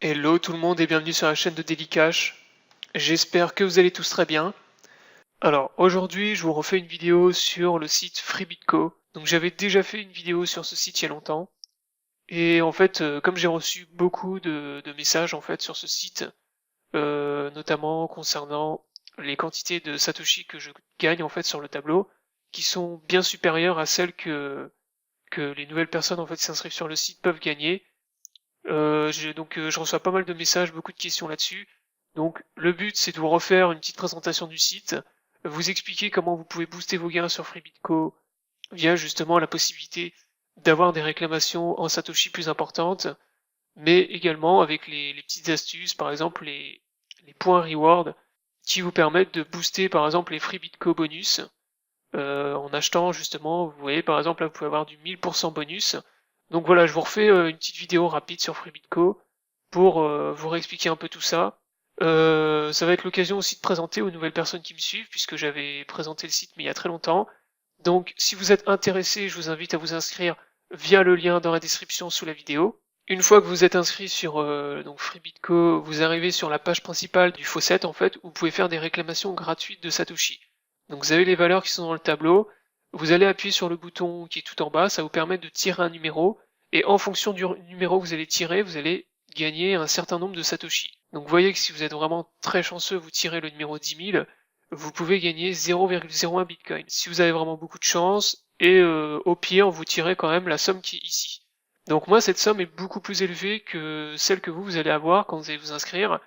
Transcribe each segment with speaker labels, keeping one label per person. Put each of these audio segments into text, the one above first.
Speaker 1: Hello tout le monde et bienvenue sur la chaîne de Daily Cash. J'espère que vous allez tous très bien. Alors aujourd'hui je vous refais une vidéo sur le site FreeBitCo. Donc j'avais déjà fait une vidéo sur ce site il y a longtemps. Et en fait comme j'ai reçu beaucoup de messages en fait sur ce site, notamment concernant les quantités de Satoshi que je gagne en fait sur le tableau, qui sont bien supérieures à celles que les nouvelles personnes en fait qui s'inscrivent sur le site peuvent gagner. Je reçois pas mal de messages, beaucoup de questions là-dessus. Donc le but c'est de vous refaire une petite présentation du site, vous expliquer comment vous pouvez booster vos gains sur FreeBitCo via justement la possibilité d'avoir des réclamations en Satoshi plus importantes, mais également avec les petites astuces, par exemple les points reward qui vous permettent de booster par exemple les FreeBitCo bonus en achetant justement, vous voyez par exemple là vous pouvez avoir du 1000% bonus. Donc voilà, je vous refais une petite vidéo rapide sur FreeBitCo pour vous réexpliquer un peu tout ça. Ça va être l'occasion aussi de présenter aux nouvelles personnes qui me suivent, puisque j'avais présenté le site mais il y a très longtemps. Donc si vous êtes intéressé, je vous invite à vous inscrire via le lien dans la description sous la vidéo. Une fois que vous êtes inscrit sur donc FreeBitCo, vous arrivez sur la page principale du faucet en fait, où vous pouvez faire des réclamations gratuites de Satoshi. Donc vous avez les valeurs qui sont dans le tableau, vous allez appuyer sur le bouton qui est tout en bas, ça vous permet de tirer un numéro, et en fonction du numéro que vous allez tirer, vous allez gagner un certain nombre de Satoshi. Donc vous voyez que si vous êtes vraiment très chanceux, vous tirez le numéro 10 000, vous pouvez gagner 0,01 Bitcoin. Si vous avez vraiment beaucoup de chance, et au pire, vous tirez quand même la somme qui est ici. Donc moi, cette somme est beaucoup plus élevée que celle que vous allez avoir quand vous allez vous inscrire,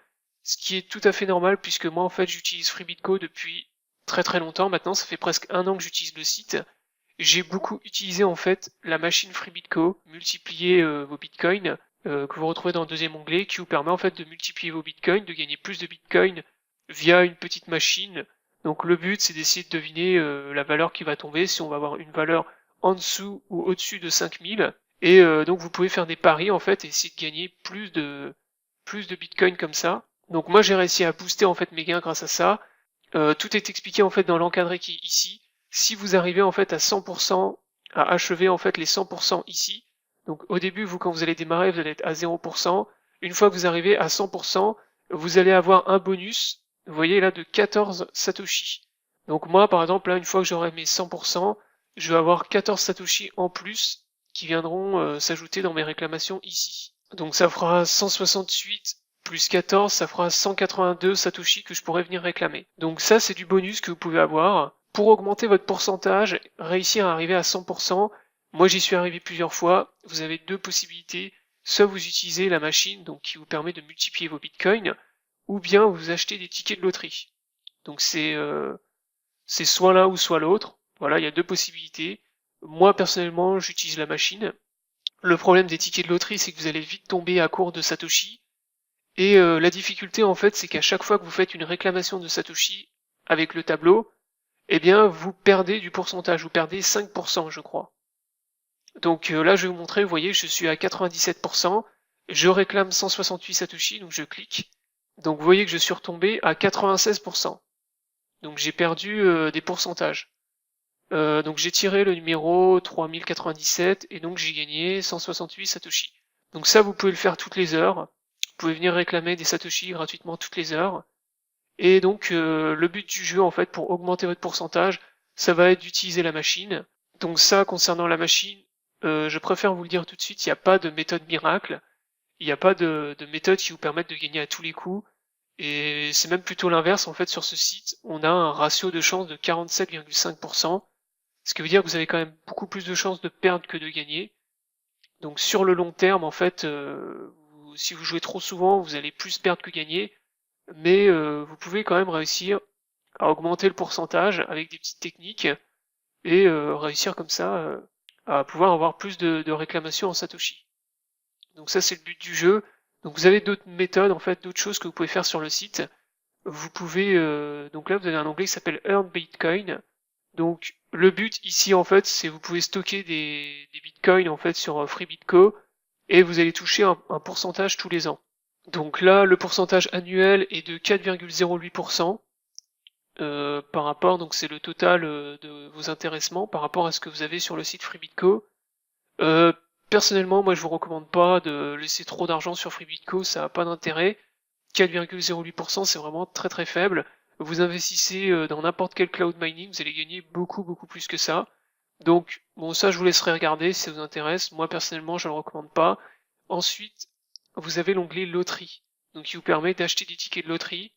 Speaker 1: ce qui est tout à fait normal puisque moi en fait j'utilise FreeBitCo depuis très longtemps maintenant, ça fait presque un an que j'utilise le site. J'ai beaucoup utilisé en fait la machine FreeBitCo, multiplier vos bitcoins, que vous retrouvez dans le deuxième onglet, qui vous permet en fait de multiplier vos bitcoins, de gagner plus de bitcoins via une petite machine. Donc le but c'est d'essayer de deviner la valeur qui va tomber, si on va avoir une valeur en dessous ou au-dessus de 5000. Et donc vous pouvez faire des paris en fait et essayer de gagner plus de bitcoins comme ça. Donc moi j'ai réussi à booster en fait mes gains grâce à ça. Tout est expliqué en fait dans l'encadré qui est ici. Si vous arrivez en fait à 100%, à achever en fait les 100% ici, donc au début vous quand vous allez démarrer vous allez être à 0%, une fois que vous arrivez à 100%, vous allez avoir un bonus, vous voyez là de 14 Satoshi. Donc moi par exemple là une fois que j'aurai mes 100%, je vais avoir 14 Satoshi en plus qui viendront s'ajouter dans mes réclamations ici. Donc ça fera 168 plus 14, ça fera 182 Satoshi que je pourrais venir réclamer. Donc ça, c'est du bonus que vous pouvez avoir. Pour augmenter votre pourcentage, réussir à arriver à 100%, moi j'y suis arrivé plusieurs fois, vous avez deux possibilités. Soit vous utilisez la machine donc qui vous permet de multiplier vos bitcoins, ou bien vous achetez des tickets de loterie. Donc c'est soit l'un ou soit l'autre. Voilà, il y a deux possibilités. Moi personnellement, j'utilise la machine. Le problème des tickets de loterie, c'est que vous allez vite tomber à court de Satoshi. Et la difficulté en fait, c'est qu'à chaque fois que vous faites une réclamation de Satoshi avec le tableau, eh bien vous perdez du pourcentage, vous perdez 5% je crois. Donc là je vais vous montrer, vous voyez, je suis à 97%, je réclame 168 Satoshi, donc je clique. Donc vous voyez que je suis retombé à 96%. Donc j'ai perdu des pourcentages. Donc j'ai tiré le numéro 3097 et donc j'ai gagné 168 Satoshi. Donc ça vous pouvez le faire toutes les heures. Vous pouvez venir réclamer des Satoshi gratuitement toutes les heures. Et donc le but du jeu en fait pour augmenter votre pourcentage, ça va être d'utiliser la machine. Donc ça concernant la machine, je préfère vous le dire tout de suite, il n'y a pas de méthode miracle, il n'y a pas de méthode qui vous permette de gagner à tous les coups. Et c'est même plutôt l'inverse en fait sur ce site, on a un ratio de chance de 47,5%, ce qui veut dire que vous avez quand même beaucoup plus de chances de perdre que de gagner. Donc sur le long terme en fait, si vous jouez trop souvent, vous allez plus perdre que gagner, mais vous pouvez quand même réussir à augmenter le pourcentage avec des petites techniques et réussir comme ça à pouvoir avoir plus de réclamations en Satoshi. Donc ça c'est le but du jeu. Donc vous avez d'autres méthodes, en fait, d'autres choses que vous pouvez faire sur le site. Vous pouvez, donc là vous avez un onglet qui s'appelle Earn Bitcoin. Donc le but ici en fait c'est vous pouvez stocker des bitcoins en fait sur FreeBitCo et vous allez toucher un pourcentage tous les ans. Donc là le pourcentage annuel est de 4,08%. Par rapport, donc c'est le total de vos intéressements par rapport à ce que vous avez sur le site FreeBitCo. personnellement, moi je vous recommande pas de laisser trop d'argent sur FreeBitCo, ça n'a pas d'intérêt. 4,08% c'est vraiment très très faible. Vous investissez dans n'importe quel cloud mining, vous allez gagner beaucoup plus que ça. Donc bon, ça je vous laisserai regarder si ça vous intéresse. Moi personnellement je ne le recommande pas. Ensuite, vous avez l'onglet loterie, donc qui vous permet d'acheter des tickets de loterie.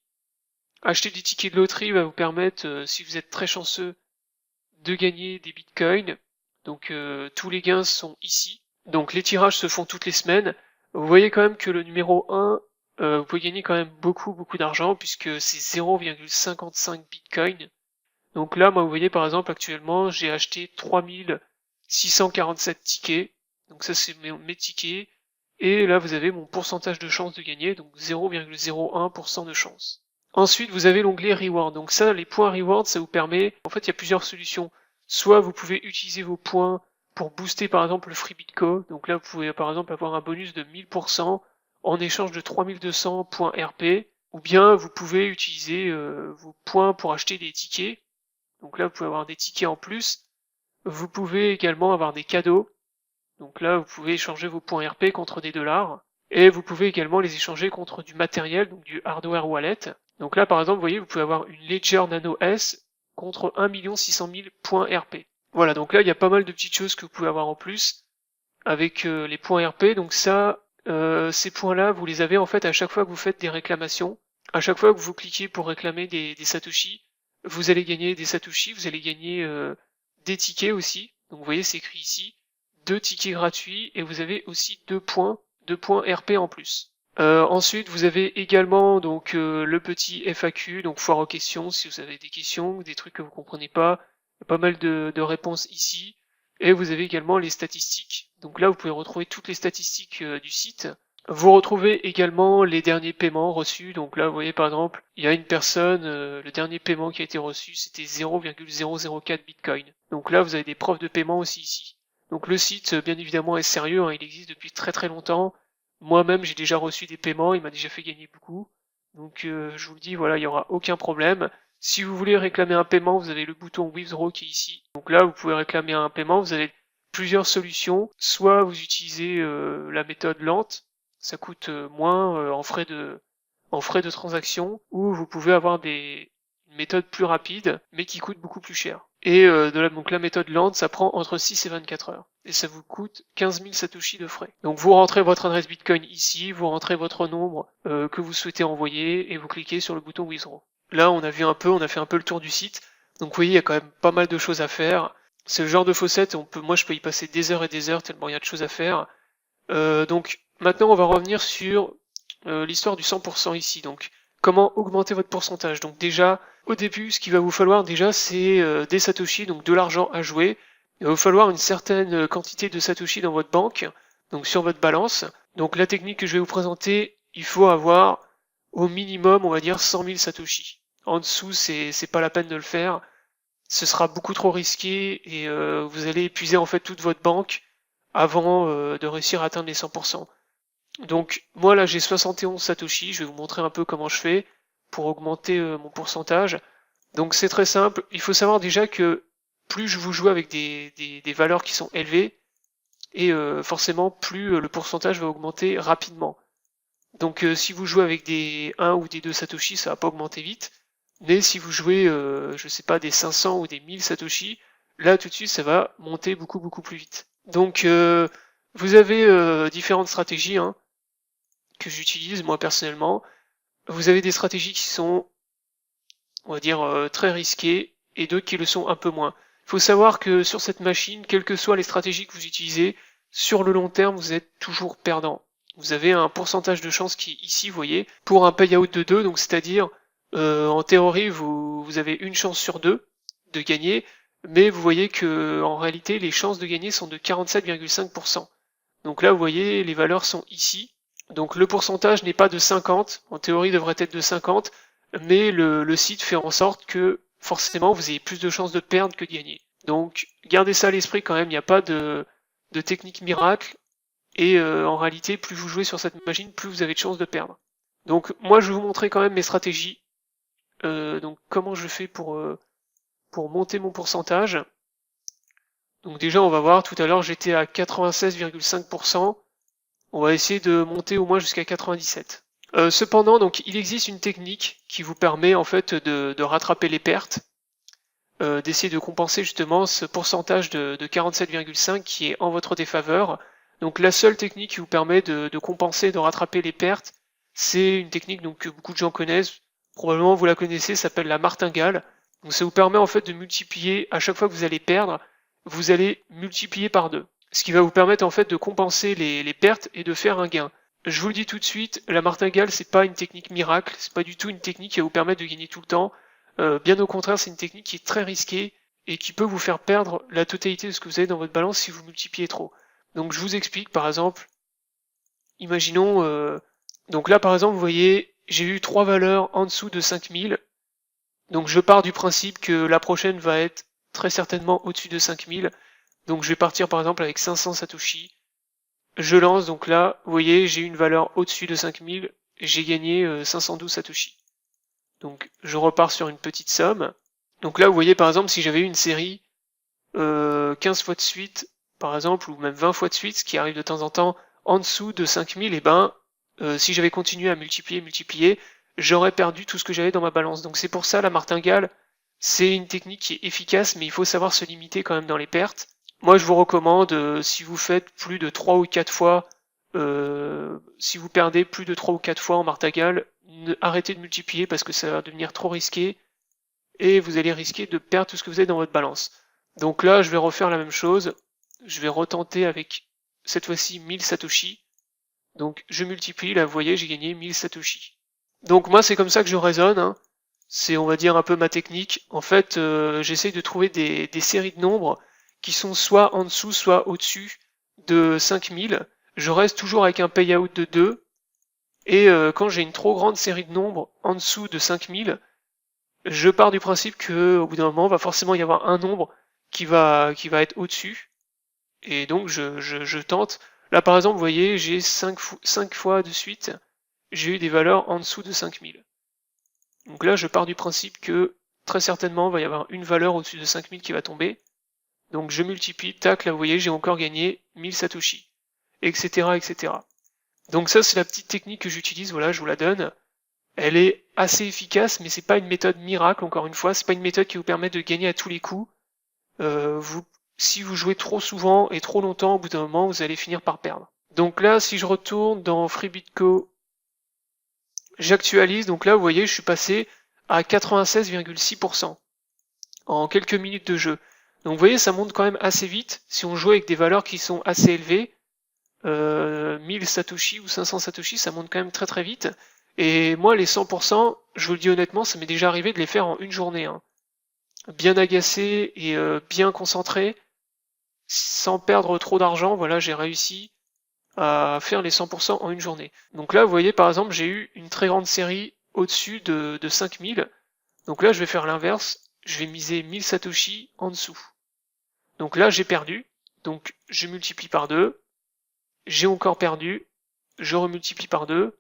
Speaker 1: Acheter des tickets de loterie va vous permettre, si vous êtes très chanceux, de gagner des bitcoins. Donc tous les gains sont ici. Donc les tirages se font toutes les semaines. Vous voyez quand même que le numéro 1, vous pouvez gagner quand même beaucoup d'argent puisque c'est 0,55 bitcoin. Donc là, moi vous voyez par exemple actuellement j'ai acheté 3647 tickets. Donc ça c'est mes tickets. Et là vous avez mon pourcentage de chance de gagner, donc 0,01% de chance. Ensuite, vous avez l'onglet Reward. Donc ça, les points Reward, ça vous permet... En fait, il y a plusieurs solutions. Soit vous pouvez utiliser vos points pour booster par exemple le FreeBitCo. Donc là, vous pouvez par exemple avoir un bonus de 1000% en échange de 3200 points RP. Ou bien vous pouvez utiliser vos points pour acheter des tickets. Donc là, vous pouvez avoir des tickets en plus. Vous pouvez également avoir des cadeaux. Donc là, vous pouvez échanger vos points RP contre des dollars. Et vous pouvez également les échanger contre du matériel, donc du hardware wallet. Donc là, par exemple, vous voyez, vous pouvez avoir une Ledger Nano S contre 1 600 000 points RP. Voilà, donc là, il y a pas mal de petites choses que vous pouvez avoir en plus avec les points RP. Donc ça, ces points-là, vous les avez en fait à chaque fois que vous faites des réclamations. À chaque fois que vous cliquez pour réclamer des Satoshi, vous allez gagner des Satoshi, vous allez gagner des tickets aussi. Donc vous voyez, c'est écrit ici, 2 tickets gratuits et vous avez aussi 2 points RP en plus. Ensuite, vous avez également donc le petit FAQ, donc foire aux questions, si vous avez des questions, des trucs que vous comprenez pas, il y a pas mal de réponses ici. Et vous avez également les statistiques. Donc là, vous pouvez retrouver toutes les statistiques du site. Vous retrouvez également les derniers paiements reçus. Donc là, vous voyez par exemple, il y a une personne, le dernier paiement qui a été reçu, c'était 0,004 Bitcoin. Donc là, vous avez des preuves de paiement aussi ici. Donc le site, bien évidemment, est sérieux, hein, il existe depuis très longtemps. Moi-même, j'ai déjà reçu des paiements, il m'a déjà fait gagner beaucoup. Donc je vous le dis, voilà, il n'y aura aucun problème. Si vous voulez réclamer un paiement, vous avez le bouton Withdraw qui est ici. Donc là, vous pouvez réclamer un paiement, vous avez plusieurs solutions. Soit vous utilisez la méthode lente, ça coûte moins en frais de transaction, ou vous pouvez avoir une méthode plus rapide, mais qui coûte beaucoup plus cher. Et donc la méthode lente, ça prend entre 6 et 24 heures. Et ça vous coûte 15 000 Satoshi de frais. Donc vous rentrez votre adresse Bitcoin ici, vous rentrez votre nombre que vous souhaitez envoyer, et vous cliquez sur le bouton Withdraw. Là, on a fait un peu le tour du site. Donc vous voyez, il y a quand même pas mal de choses à faire. C'est le genre de faucette, moi je peux y passer des heures et des heures tellement il y a de choses à faire. Donc maintenant on va revenir sur l'histoire du 100% ici. Donc comment augmenter votre pourcentage. Donc déjà, au début, ce qu'il va vous falloir déjà, c'est des Satoshi, donc de l'argent à jouer. Il va vous falloir une certaine quantité de Satoshi dans votre banque, donc sur votre balance. Donc la technique que je vais vous présenter, il faut avoir au minimum, on va dire, 100 000 Satoshi. En dessous, c'est pas la peine de le faire. Ce sera beaucoup trop risqué et vous allez épuiser en fait toute votre banque avant de réussir à atteindre les 100%. Donc moi là j'ai 71 Satoshi, je vais vous montrer un peu comment je fais pour augmenter mon pourcentage. Donc c'est très simple, il faut savoir déjà que plus vous jouez avec des valeurs qui sont élevées, et forcément plus le pourcentage va augmenter rapidement. Donc si vous jouez avec des 1 ou des 2 Satoshi, ça va pas augmenter vite, mais si vous jouez, je sais pas, des 500 ou des 1000 Satoshi, là tout de suite ça va monter beaucoup plus vite. Donc vous avez différentes stratégies hein, que j'utilise moi personnellement. Vous avez des stratégies qui sont, on va dire, très risquées et d'autres qui le sont un peu moins. Il faut savoir que sur cette machine, quelles que soient les stratégies que vous utilisez, sur le long terme, vous êtes toujours perdant. Vous avez un pourcentage de chance qui est ici, vous voyez, pour un payout de 2, donc c'est-à-dire, en théorie, vous avez une chance sur 2 de gagner, mais vous voyez que en réalité, les chances de gagner sont de 47,5%. Donc là, vous voyez, les valeurs sont ici. Donc le pourcentage n'est pas de 50, en théorie il devrait être de 50, mais le site fait en sorte que forcément vous ayez plus de chances de perdre que de gagner. Donc gardez ça à l'esprit quand même, il n'y a pas de technique miracle, et en réalité plus vous jouez sur cette machine, plus vous avez de chances de perdre. Donc moi je vais vous montrer quand même mes stratégies, donc comment je fais pour monter mon pourcentage. Donc déjà, on va voir, tout à l'heure, j'étais à 96,5%. On va essayer de monter au moins jusqu'à 97. Cependant, donc, il existe une technique qui vous permet en fait de rattraper les pertes, d'essayer de compenser justement ce pourcentage de 47,5 qui est en votre défaveur. Donc la seule technique qui vous permet de compenser, de rattraper les pertes, c'est une technique donc, que beaucoup de gens connaissent, probablement vous la connaissez, ça s'appelle la martingale. Donc ça vous permet en fait de multiplier, à chaque fois que vous allez perdre, vous allez multiplier par 2. Ce qui va vous permettre en fait de compenser les pertes et de faire un gain. Je vous le dis tout de suite, la martingale c'est pas une technique miracle, c'est pas du tout une technique qui va vous permettre de gagner tout le temps. Bien au contraire, c'est une technique qui est très risquée et qui peut vous faire perdre la totalité de ce que vous avez dans votre balance si vous multipliez trop. Donc je vous explique, par exemple, imaginons, donc là par exemple, vous voyez, j'ai eu 3 valeurs en dessous de 5000, donc je pars du principe que la prochaine va être très certainement au-dessus de 5000, donc je vais partir par exemple avec 500 Satoshi, je lance, donc là, vous voyez, j'ai eu une valeur au-dessus de 5000, j'ai gagné 512 Satoshi. Donc je repars sur une petite somme. Donc là, vous voyez par exemple, si j'avais eu une série 15 fois de suite, par exemple, ou même 20 fois de suite, ce qui arrive de temps en temps, en dessous de 5000, et ben, si j'avais continué à multiplier, j'aurais perdu tout ce que j'avais dans ma balance. Donc c'est pour ça, la martingale, c'est une technique qui est efficace, mais il faut savoir se limiter quand même dans les pertes. Moi, je vous recommande, si vous faites plus de 3 ou 4 fois, si vous perdez plus de 3 ou 4 fois en martingale, arrêtez de multiplier parce que ça va devenir trop risqué et vous allez risquer de perdre tout ce que vous avez dans votre balance. Donc là, je vais refaire la même chose. Je vais retenter avec, cette fois-ci, 1000 Satoshi. Donc je multiplie, là vous voyez, j'ai gagné 1000 Satoshi. Donc moi, c'est comme ça que je raisonne, hein. C'est, on va dire, un peu ma technique. En fait, j'essaye de trouver des séries de nombres qui sont soit en dessous, soit au-dessus de 5000. Je reste toujours avec un payout de 2. Et quand j'ai une trop grande série de nombres en dessous de 5000, je pars du principe que au bout d'un moment, va forcément y avoir un nombre qui va être au-dessus. Et donc je tente. Là par exemple, vous voyez, j'ai 5 fois de suite, j'ai eu des valeurs en dessous de 5000. Donc là, je pars du principe que très certainement, il va y avoir une valeur au-dessus de 5000 qui va tomber. Donc je multiplie, tac, là vous voyez, j'ai encore gagné 1000 Satoshi, etc., etc. Donc ça, c'est la petite technique que j'utilise, voilà, je vous la donne. Elle est assez efficace, mais c'est pas une méthode miracle, encore une fois, c'est pas une méthode qui vous permet de gagner à tous les coups. Si vous jouez trop souvent et trop longtemps, au bout d'un moment, vous allez finir par perdre. Donc là, si je retourne dans FreeBitCo, j'actualise, donc là, vous voyez, je suis passé à 96,6% en quelques minutes de jeu. Donc vous voyez, ça monte quand même assez vite. Si on joue avec des valeurs qui sont assez élevées, 1000 Satoshi ou 500 Satoshi, ça monte quand même très très vite. Et moi, les 100%, je vous le dis honnêtement, ça m'est déjà arrivé de les faire en une journée. Hein. Bien agacé et bien concentré, sans perdre trop d'argent, voilà, j'ai réussi à faire les 100% en une journée. Donc là, vous voyez, par exemple, j'ai eu une très grande série au-dessus de 5000. Donc là, je vais faire l'inverse. Je vais miser 1000 Satoshi en dessous. Donc là, j'ai perdu. Donc je multiplie par 2. J'ai encore perdu. Je remultiplie par 2.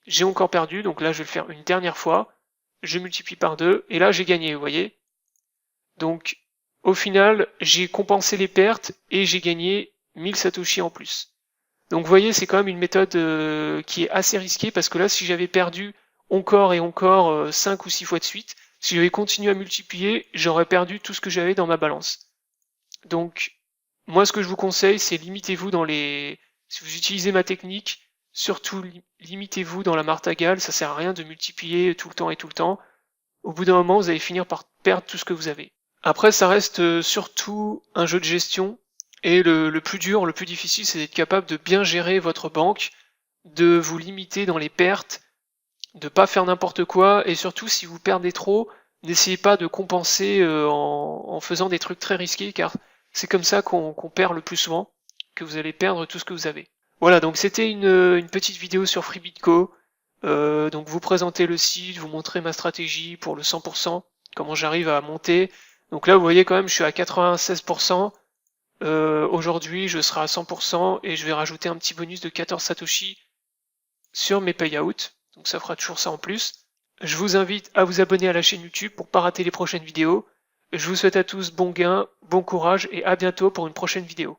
Speaker 1: J'ai encore perdu. Donc là, je vais le faire une dernière fois. Je multiplie par 2. Et là, j'ai gagné, vous voyez. Donc, au final, j'ai compensé les pertes et j'ai gagné 1000 Satoshi en plus. Donc vous voyez, c'est quand même une méthode qui est assez risquée parce que là, si j'avais perdu encore et encore 5 ou 6 fois de suite, si j'avais continué à multiplier, j'aurais perdu tout ce que j'avais dans ma balance. Donc, moi, ce que je vous conseille, c'est limitez-vous dans les... Si vous utilisez ma technique, surtout limitez-vous dans la martingale, ça sert à rien de multiplier tout le temps et tout le temps. Au bout d'un moment, vous allez finir par perdre tout ce que vous avez. Après, ça reste surtout un jeu de gestion. Et le plus dur, le plus difficile, c'est d'être capable de bien gérer votre banque, de vous limiter dans les pertes, de pas faire n'importe quoi, et surtout si vous perdez trop, n'essayez pas de compenser en faisant des trucs très risqués, car c'est comme ça qu'on perd le plus souvent, que vous allez perdre tout ce que vous avez. Voilà, donc c'était une petite vidéo sur FreeBitCo, donc vous présenter le site, vous montrer ma stratégie pour le 100%, comment j'arrive à monter. Donc là, vous voyez quand même, je suis à 96%. Aujourd'hui, je serai à 100% et je vais rajouter un petit bonus de 14 Satoshi sur mes payouts. Donc ça fera toujours ça en plus. Je vous invite à vous abonner à la chaîne YouTube pour pas rater les prochaines vidéos. Je vous souhaite à tous bon gain, bon courage et à bientôt pour une prochaine vidéo.